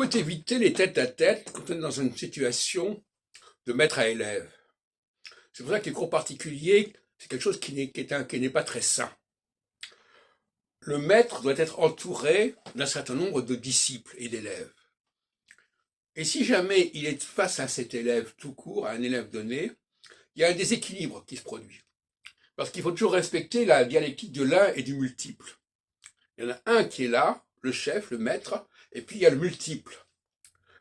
faut éviter les tête-à-tête quand on est dans une situation de maître à élève. C'est pour ça que les cours particuliers, c'est quelque chose qui n'est pas très sain. Le maître doit être entouré d'un certain nombre de disciples et d'élèves. Et si jamais il est face à cet élève tout court, à un élève donné, il y a un déséquilibre qui se produit. Parce qu'il faut toujours respecter la dialectique de l'un et du multiple. Il y en a un qui est là, le chef, le maître, et puis il y a le multiple.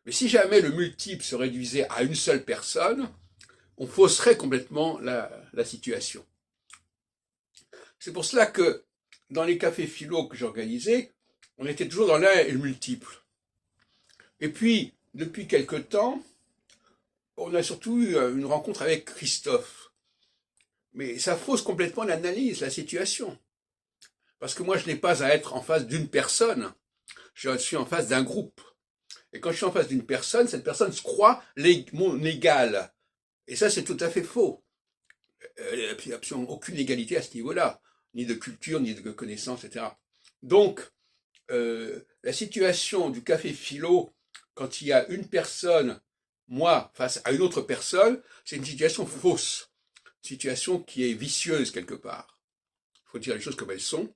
Mais si jamais le multiple se réduisait à une seule personne, on fausserait complètement la situation. C'est pour cela que dans les cafés philo que j'organisais, on était toujours dans l'un et le multiple. Et puis, depuis quelque temps, on a surtout eu une rencontre avec Christophe. Mais ça fausse complètement l'analyse, la situation. Parce que moi, je n'ai pas à être en face d'une personne, je suis en face d'un groupe. Et quand je suis en face d'une personne, cette personne se croit mon égal. Et ça, c'est tout à fait faux. Il n'y a absolument aucune égalité à ce niveau-là, ni de culture, ni de connaissance, etc. Donc, la situation du café philo, quand il y a une personne, moi, face à une autre personne, c'est une situation fausse, une situation qui est vicieuse quelque part. Il faut dire les choses comme elles sont.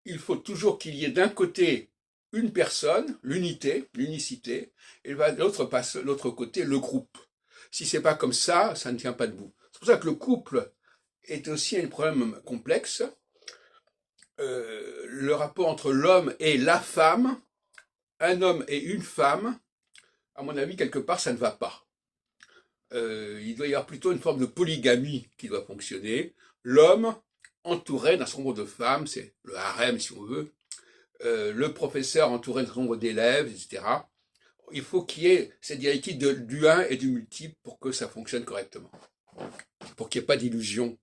Il faut toujours qu'il y ait d'un côté une personne, l'unité, l'unicité, et de l'autre côté, le groupe. Si c'est pas comme ça, ça ne tient pas debout. C'est pour ça que le couple est aussi un problème complexe. Le rapport entre l'homme et la femme, un homme et une femme, à mon avis, quelque part, ça ne va pas. Il doit y avoir plutôt une forme de polygamie qui doit fonctionner. L'homme entouré d'un certain nombre de femmes, c'est le harem si on veut, le professeur entouré d'un certain nombre d'élèves, etc. Il faut qu'il y ait cette dialectique du un et du multiple pour que ça fonctionne correctement, pour qu'il n'y ait pas d'illusion.